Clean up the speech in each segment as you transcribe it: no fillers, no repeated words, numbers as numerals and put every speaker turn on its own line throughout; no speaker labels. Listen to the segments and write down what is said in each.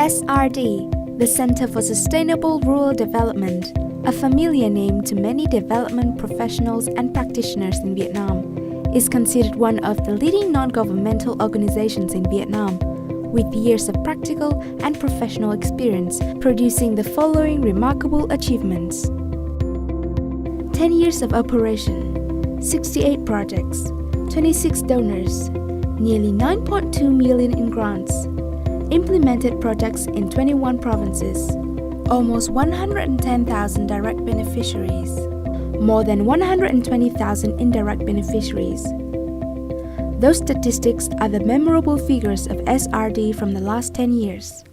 SRD, the Center for Sustainable Rural Development, a familiar name to many development professionals and practitioners in Vietnam, is considered one of the leading non-governmental organizations in Vietnam, with years of practical and professional experience producing the following remarkable achievements. 10 years of operation, 68 projects, 26 donors, nearly 9.2 million in grants, implemented projects in 21 provinces, almost 110,000 direct beneficiaries, more than 120,000 indirect beneficiaries. Those statistics are the memorable figures of SRD from the last 10 years.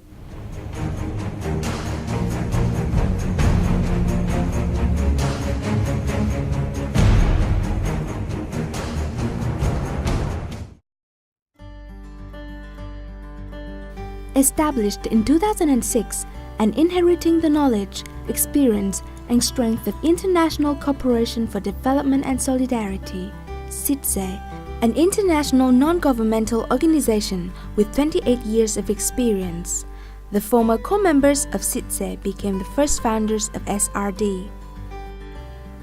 Established in 2006 and inheriting the knowledge, experience, and strength of International Cooperation for Development and Solidarity, SIDSE, an international non-governmental organization with 28 years of experience. The former co-members of SIDSE became the first founders of SRD.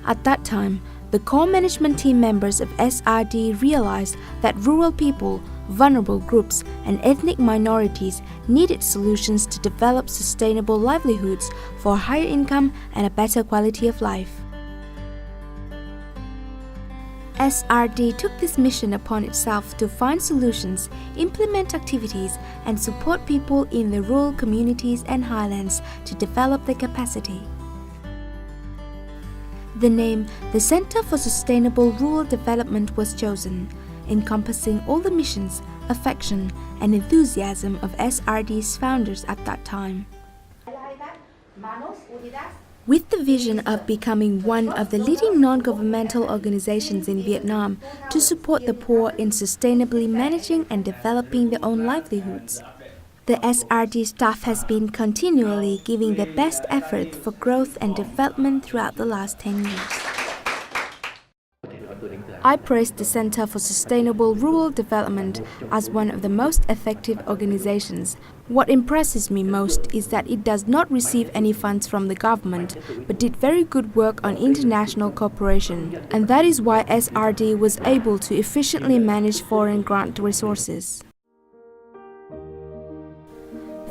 At that time, the core management team members of SRD realized that rural people, vulnerable groups, and ethnic minorities needed solutions to develop sustainable livelihoods for higher income and a better quality of life. SRD took this mission upon itself to find solutions, implement activities, and support people in the rural communities and highlands to develop their capacity. The name, the Center for Sustainable Rural Development, was chosen, encompassing all the missions, affection, and enthusiasm of SRD's founders at that time. With the vision of becoming one of the leading non-governmental organizations in Vietnam to support the poor in sustainably managing and developing their own livelihoods, the SRD staff has been continually giving their best effort for growth and development throughout the last 10 years. I praise the Center for Sustainable Rural Development as one of the most effective organizations. What impresses me most is that it does not receive any funds from the government, but did very good work on international cooperation, and that is why SRD was able to efficiently manage foreign grant resources.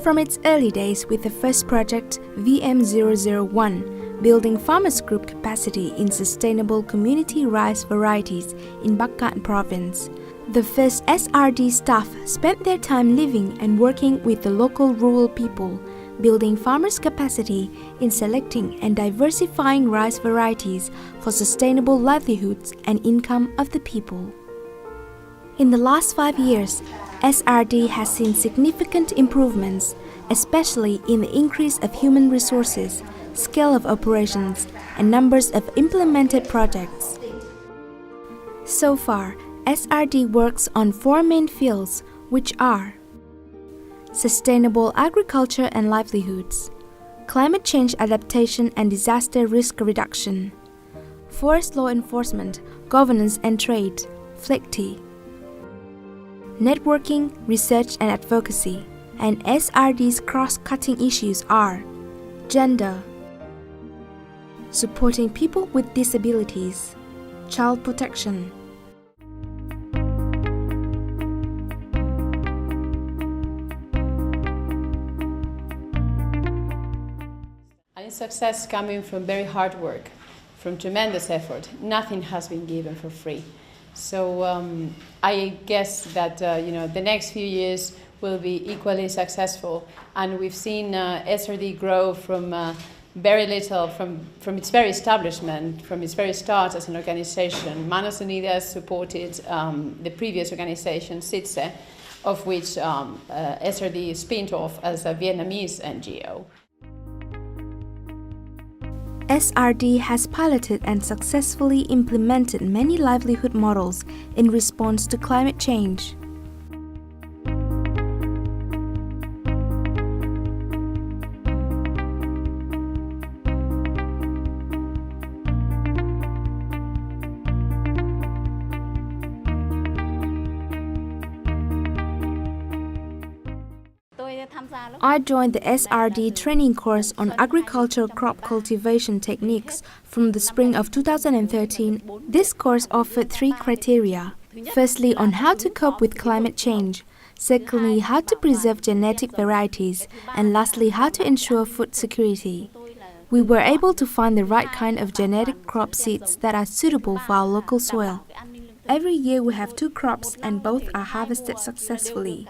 From its early days with the first project, VM001, building farmers' group capacity in sustainable community rice varieties in Bắc Cạn province, the first SRD staff spent their time living and working with the local rural people, building farmers' capacity in selecting and diversifying rice varieties for sustainable livelihoods and income of the people. In the last 5 years, SRD has seen significant improvements, especially in the increase of human resources, scale of operations, and numbers of implemented projects. So far, SRD works on 4 main fields, which are sustainable agriculture and livelihoods, climate change adaptation and disaster risk reduction, forest law enforcement, governance and trade, FLECT, networking, research and advocacy, and SRD's cross-cutting issues are gender, supporting people with disabilities, child protection.
And its success coming from very hard work, from tremendous effort. Nothing has been given for free. So I guess that the next few years will be equally successful, and we've seen SRD grow from very little, from its very establishment, from its very start as an organization. Manos Unidas supported the previous organization, SIDSE, of which SRD spun off as a Vietnamese NGO.
SRD has piloted and successfully implemented many livelihood models in response to climate change. I joined the SRD training course on agricultural crop cultivation techniques from the spring of 2013. This course offered 3 criteria. Firstly, on how to cope with climate change. Secondly, how to preserve genetic varieties. And lastly, how to ensure food security. We were able to find the right kind of genetic crop seeds that are suitable for our local soil. Every year we have 2 crops and both are harvested successfully.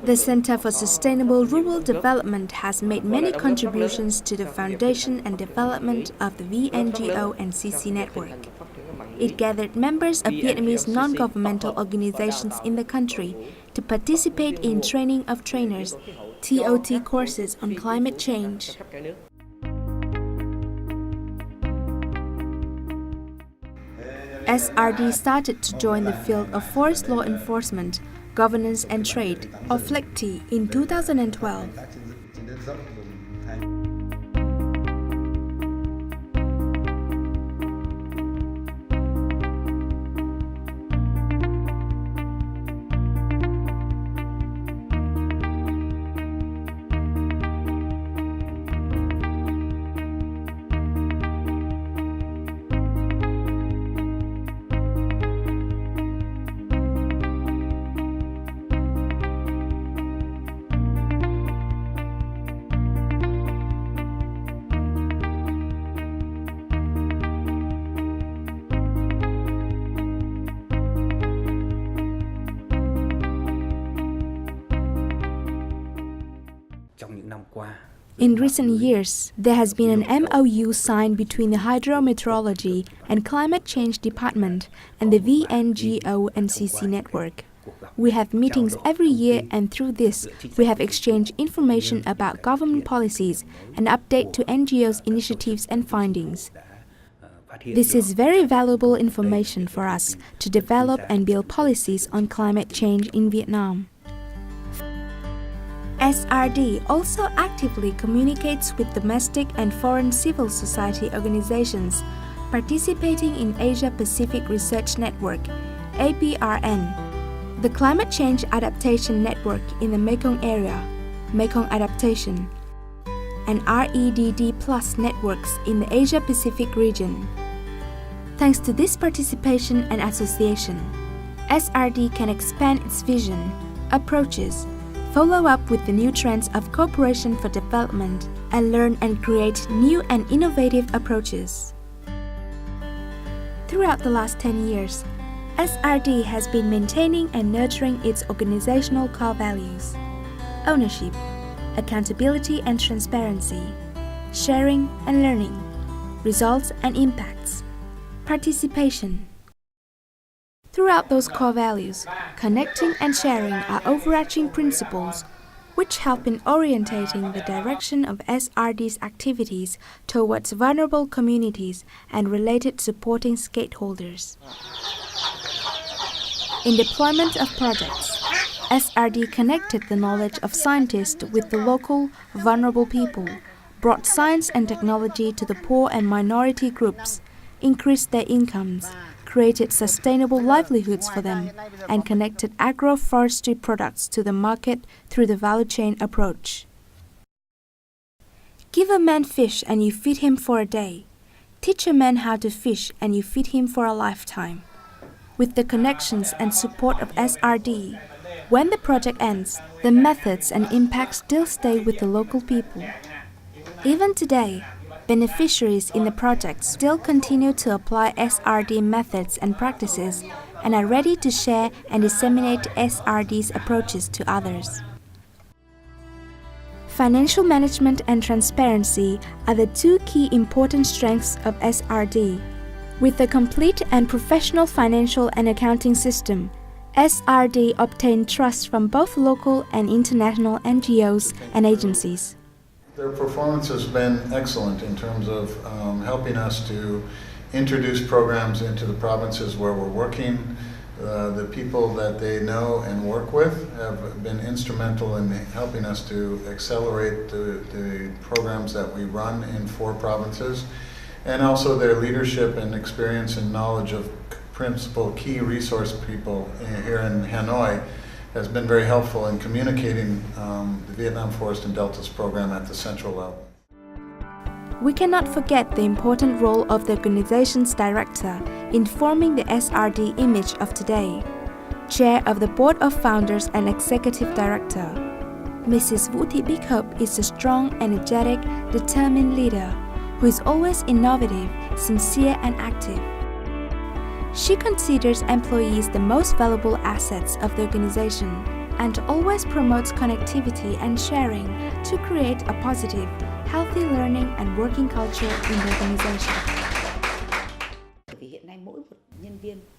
The Center for Sustainable Rural Development has made many contributions to the foundation and development of the VNGO and CC network. It gathered members of Vietnamese non-governmental organizations in the country to participate in training of trainers, TOT courses on climate change. SRD started to join the field of forest law enforcement, governance and trade, or FLECT, in 2012. In recent years, there has been an MOU signed between the Hydrometeorology and Climate Change Department and the VNGO and CC network. We have meetings every year, and through this, we have exchanged information about government policies and update to NGOs' initiatives and findings. This is very valuable information for us to develop and build policies on climate change in Vietnam. SRD also actively communicates with domestic and foreign civil society organizations participating in Asia-Pacific Research Network, APRN, the Climate Change Adaptation Network in the Mekong area, Mekong Adaptation, and REDD Plus networks in the Asia-Pacific region. Thanks to this participation and association, SRD can expand its vision, approaches, follow up with the new trends of cooperation for development, and learn and create new and innovative approaches. Throughout the last 10 years, SRD has been maintaining and nurturing its organizational core values: ownership, accountability and transparency, sharing and learning, results and impacts, participation. Throughout those core values, connecting and sharing are overarching principles which help in orientating the direction of SRD's activities towards vulnerable communities and related supporting stakeholders. In deployment of projects, SRD connected the knowledge of scientists with the local, vulnerable people, brought science and technology to the poor and minority groups, increased their incomes, created sustainable livelihoods for them, and connected agroforestry products to the market through the value chain approach. Give a man fish and you feed him for a day. Teach a man how to fish and you feed him for a lifetime. With the connections and support of SRD, when the project ends, the methods and impacts still stay with the local people. Even today, beneficiaries in the project still continue to apply SRD methods and practices and are ready to share and disseminate SRD's approaches to others. Financial management and transparency are the two key important strengths of SRD. With a complete and professional financial and accounting system, SRD obtained trust from both local and international NGOs and agencies.
Their performance has been excellent in terms of helping us to introduce programs into the provinces where we're working. The people that they know and work with have been instrumental in helping us to accelerate the programs that we run in 4 provinces, and also their leadership and experience and knowledge of principal key resource people here in Hanoi has been very helpful in communicating the Vietnam Forest and Deltas program at the central level.
We cannot forget the important role of the organization's director in forming the SRD image of today. Chair of the Board of Founders and Executive Director, Mrs. Vũ Thị Bích Hợp is a strong, energetic, determined leader who is always innovative, sincere and active. She considers employees the most valuable assets of the organization and always promotes connectivity and sharing to create a positive, healthy learning and working culture in the organization.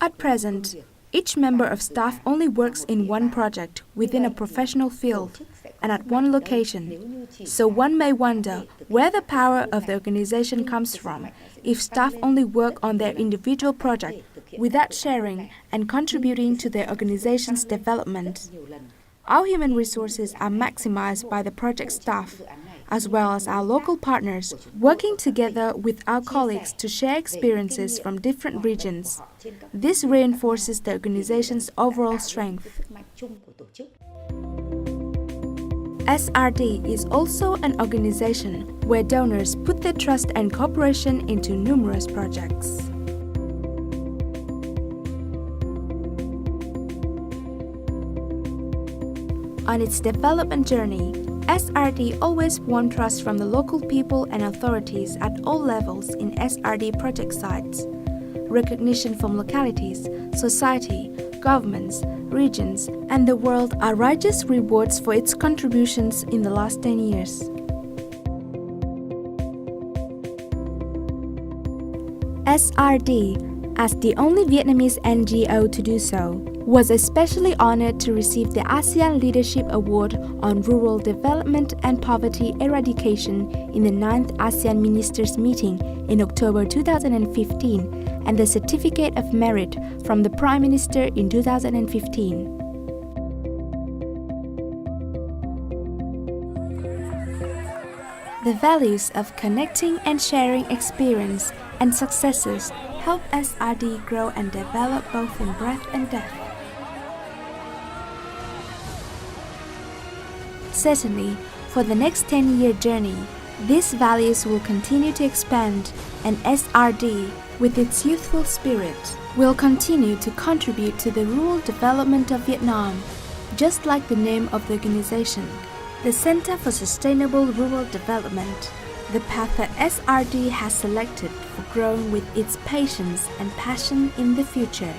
At present, each member of staff only works in one project within a professional field and at one location, so one may wonder where the power of the organization comes from if staff only work on their individual project without sharing and contributing to the organization's development. Our human resources are maximized by the project staff, as well as our local partners, working together with our colleagues to share experiences from different regions. This reinforces the organization's overall strength. SRD is also an organization where donors put their trust and cooperation into numerous projects. On its development journey, SRD always won trust from the local people and authorities at all levels in SRD project sites. Recognition from localities, society, governments, regions, and the world are righteous rewards for its contributions in the last 10 years. SRD, as the only Vietnamese NGO to do so, was especially honored to receive the ASEAN Leadership Award on Rural Development and Poverty Eradication in the 9th ASEAN Ministers Meeting in October 2015 and the Certificate of Merit from the Prime Minister in 2015. The values of connecting and sharing experience and successes help SRD grow and develop both in breadth and depth. Certainly, for the next 10-year journey, these values will continue to expand, and SRD, with its youthful spirit, will continue to contribute to the rural development of Vietnam, just like the name of the organization, the Center for Sustainable Rural Development, the path that SRD has selected for growing with its patience and passion in the future.